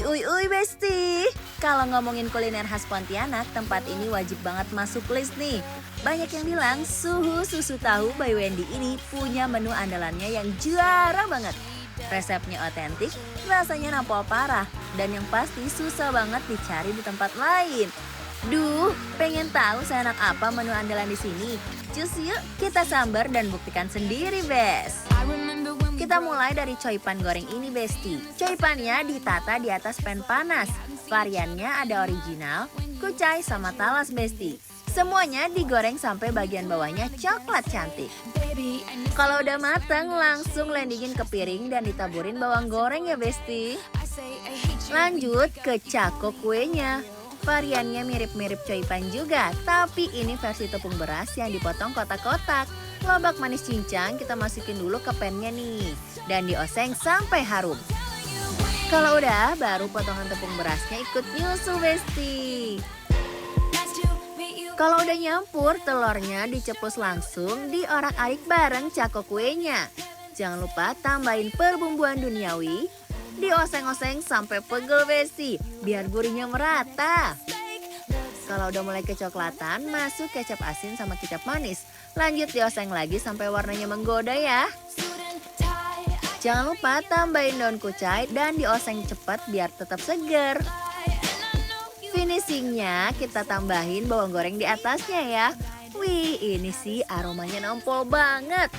Uy Besti. Kalau ngomongin kuliner khas Pontianak, tempat ini wajib banget masuk list nih. Banyak yang bilang susu tahu by Wendy ini punya menu andalannya yang juara banget. Resepnya otentik, rasanya nampol parah, dan yang pasti susah banget dicari di tempat lain. Duh, pengen tahu seenak apa menu andalan di sini? Cus yuk, kita sambar dan buktikan sendiri, Bes. Kita mulai dari coipan goreng ini, Besti. Coipannya ditata di atas pan panas. Variannya ada original, kucai, sama talas, Besti. Semuanya digoreng sampai bagian bawahnya coklat cantik. Kalau udah matang, langsung landingin ke piring dan ditaburin bawang goreng ya, Besti. Lanjut ke cako kuenya. Variannya mirip-mirip coipan juga, tapi ini versi tepung beras yang dipotong kotak-kotak. Lobak manis cincang kita masukin dulu ke pannya nih, dan dioseng sampai harum. Kalau udah, baru potongan tepung berasnya ikut nyusul, Besti. Kalau udah nyampur, telurnya dicepus langsung diorak-arik bareng cako kuenya. Jangan lupa tambahin perbumbuan duniawi, dioseng-oseng sampai pegel, Besti, biar gurihnya merata. Kalau udah mulai kecoklatan, masuk kecap asin sama kecap manis. Lanjut dioseng lagi sampai warnanya menggoda ya. Jangan lupa tambahin daun kucai dan dioseng cepat biar tetap segar. Finishingnya kita tambahin bawang goreng di atasnya ya. Wih, ini sih aromanya nampol banget.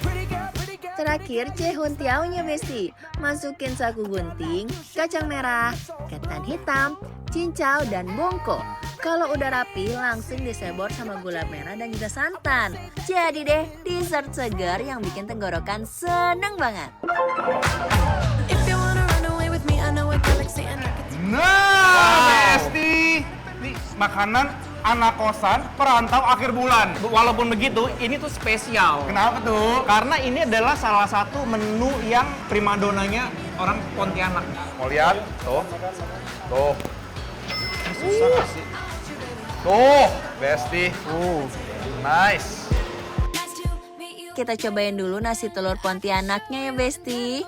Terakhir cehun tiaunya, Besti. Masukin sagu gunting, kacang merah, ketan hitam, cincau, dan bongko. Kalau udah rapi, langsung disebor sama gula merah dan juga santan. Jadi deh, dessert segar yang bikin tenggorokan seneng banget. Nah, Besti, ini makanan anak kosan perantau akhir bulan. Walaupun begitu, ini tuh spesial. Kenapa tuh? Karena ini adalah salah satu menu yang primadonanya orang Pontianak. Mau lihat? Tuh. Susah gak sih? Tuh, Besti. Nice. Kita cobain dulu nasi telur Pontianaknya ya, Besti.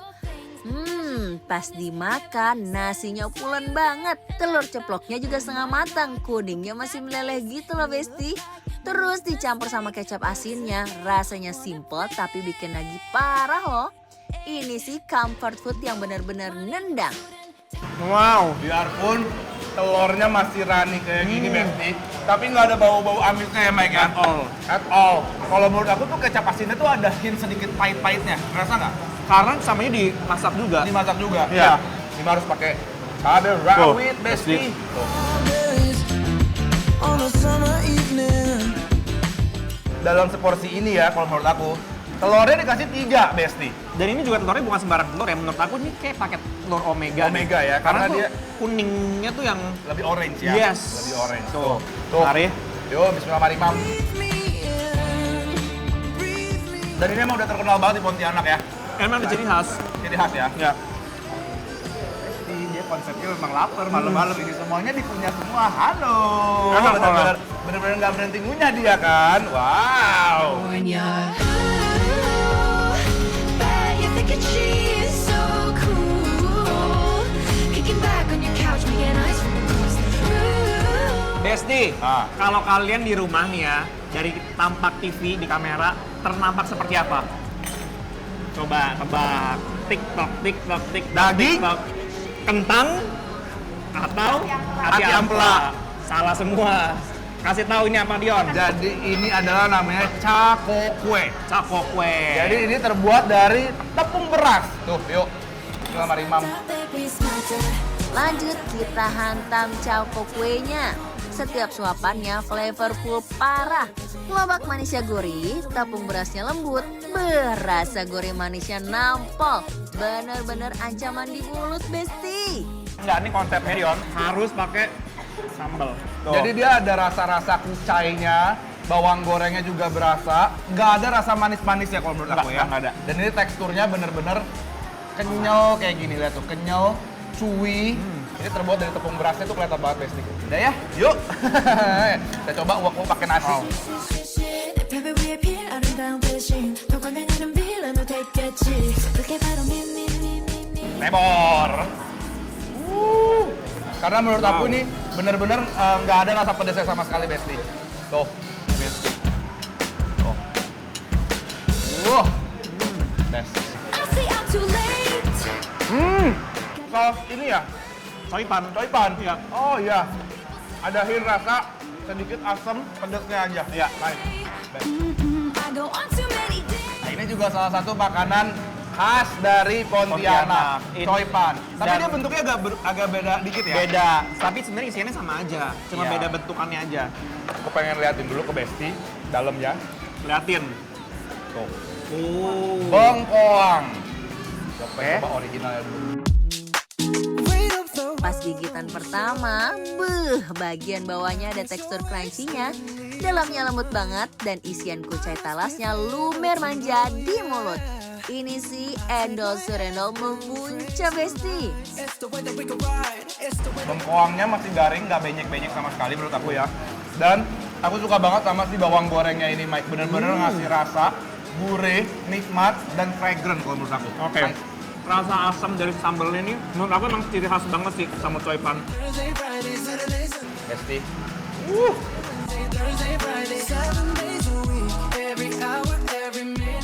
Pas dimakan, nasinya pulen banget. Telur ceploknya juga setengah matang, kuningnya masih meleleh gitu loh, Besti. Terus dicampur sama kecap asinnya, rasanya simple tapi bikin lagi parah loh. Ini sih comfort food yang benar-benar nendang. Wow, biarpun telurnya masih runny kayak gini, Besti, tapi nggak ada bau-bau amis kayak Mike ya? At all. Kalau menurut aku tuh kecap asinnya tuh ada hint sedikit pahit-pahitnya, ngerasa nggak? Karena samanya dimasak juga. Dimasak juga. Iya. Ini harus pakai cabai rawit, Besti. Dalam seporsi ini ya, kalau menurut aku, telurnya dikasih 3, Besti. Dan ini juga telurnya bukan sembarang telur ya. Menurut aku ini kayak paket telur omega. Omega ya, Karena karena dia kuningnya tuh yang lebih orange ya. Yes. Lebih orange. Tuh. Tuh. Mari. Yo, bismillahirrahmanirrahim. Dan ini emang udah terkenal banget di Pontianak ya. Emang ada ciri khas. Jadi khas ya. Ya. Dia konsepnya memang lapar malam-malam ini semuanya dipunya semua. Halo. Enak Bener-bener nggak berhenti ngunyah dia kan. Wow. Besti, kalau kalian di rumah nih ya, dari tampak TV di kamera, ternampak seperti apa? Coba tebak. Tik-tok, tik-tok, tik-tok, Daging? tik-tok. Kentang atau Ati ampela. Salah semua. Kasih tahu ini apa, Dion? Jadi ini adalah namanya cako kue. Cako kue. Jadi ini terbuat dari tepung beras. Tuh, yuk. Bismillahirrahmanirrahim. Lanjut kita hantam cako kuenya. Setiap suapannya flavorful parah. Lobak manisnya gurih, tepung berasnya lembut, berasa gurih manisnya nampol. Bener-bener ancaman di mulut, Besti. Enggak, ini konsepnya, Dion. Harus pakai sambal. Tuh. Jadi dia ada rasa-rasa kucainya, bawang gorengnya juga berasa. Nggak ada rasa manis-manis ya kalau menurut aku ya. Nggak ada. Dan ini teksturnya bener-bener kenyal kayak gini, lihat tuh, kenyal, chewy. Ini terbuat dari tepung berasnya tuh kelihatan banget, Besti. Udah ya, yuk. Kita coba uak-uak pakai nasi. Lebor. Karena menurut aku ini bener-bener nggak ada rasa pedasnya sama sekali, Besti. Tuh, Besti. Tuh. Best. Saus ini ya? Soipan. Soipan? Iya. Oh iya. Ada hint rasa, sedikit asam, pedasnya aja. Iya, baik. Best. Nah, ini juga salah satu makanan khas dari Pontianak, Pontianak. Soipan. Tapi Dan- dia bentuknya agak beda dikit ya? Beda, tapi sebenarnya isiannya sama aja, cuma Iya. beda bentukannya aja. Aku pengen liatin dulu ke Besti, dalamnya. Liatin. Tuh. Oh. Bengkoang. Coba originalnya dulu. Pas gigitan pertama, bagian bawahnya ada tekstur crunchy-nya, dalamnya lembut banget dan isian kucai talasnya lumer manja di mulut. Ini sih endol surendol memuncah, Besti. Bengkoangnya masih garing, nggak benyek-benyek sama sekali menurut aku ya. Dan aku suka banget sama si bawang gorengnya ini, Mike. Bener-bener ngasih rasa gurih, nikmat, dan fragrant kalau menurut aku. Oke. Nice. Rasa asam dari sambal ini menurut aku emang ciri khas banget sih sama Soipan. Besti.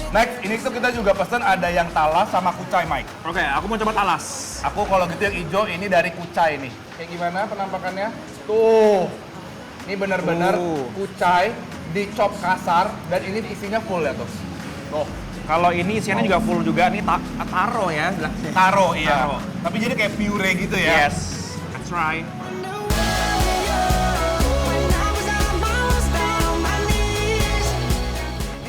Next, ini tuh kita juga pesen ada yang talas sama kucai, Mike. Oke, aku mau coba talas. Aku kalau gitu yang hijau ini dari kucai nih. Kayak gimana penampakannya? Tuh. Ini bener-bener Tuh. kucai dicop kasar dan ini isinya full ya tuh. Tuh. Kalau ini isiannya juga full juga, ini taro ya. Taro, iya. Taro. Tapi jadi kayak pure gitu ya. Yes, let's try.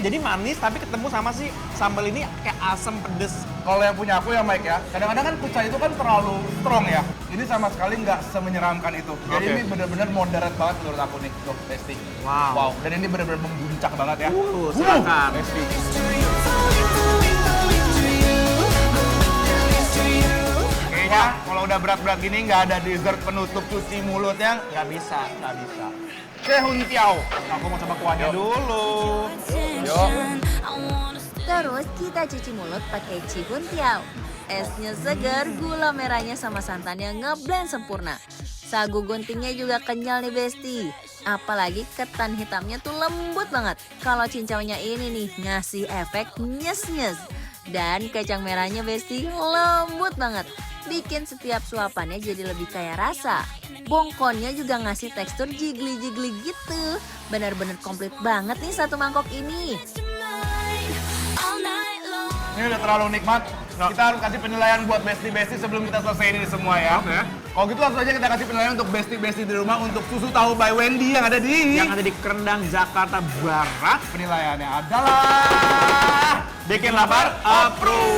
Jadi manis tapi ketemu sama si sambal ini kayak asam pedes. Kalau yang punya aku ya Mike ya, kadang-kadang kan kucai itu kan terlalu strong ya. Ini sama sekali nggak semenyeramkan itu. Jadi Oke. ini bener-bener moderate banget menurut aku nih. Tuh, Besti. Wow. Dan ini bener-bener membuncah banget ya. Silakan. Besti. Kayaknya kalau udah berat-berat gini nggak ada dessert penutup cuci mulutnya, nggak bisa. Kehuntiao. Aku mau coba kuahnya dulu. Yuk. Terus kita cuci mulut pakai cihuntiao. Esnya segar, gula merahnya sama santannya ngeblend sempurna. Sagu guntingnya juga kenyal nih, Besti. Apalagi ketan hitamnya tuh lembut banget. Kalau cincaunya ini nih ngasih efek nyes-nyes. Dan kacang merahnya, Besti, lembut banget. Bikin setiap suapannya jadi lebih kaya rasa. Bongkonnya juga ngasih tekstur jigli-jigli gitu. Bener-bener komplit banget nih satu mangkok ini. Ini udah terlalu nikmat. Kita harus kasih penilaian buat Besti-Besti sebelum kita selesai ini semua ya. Oke. Kalau gitu langsung aja kita kasih penilaian untuk Besti-Besti di rumah untuk susu tahu by Wendy yang ada di... Yang ada di Kerendang, Jakarta Barat. Penilaiannya adalah... Bikin lapar, approve.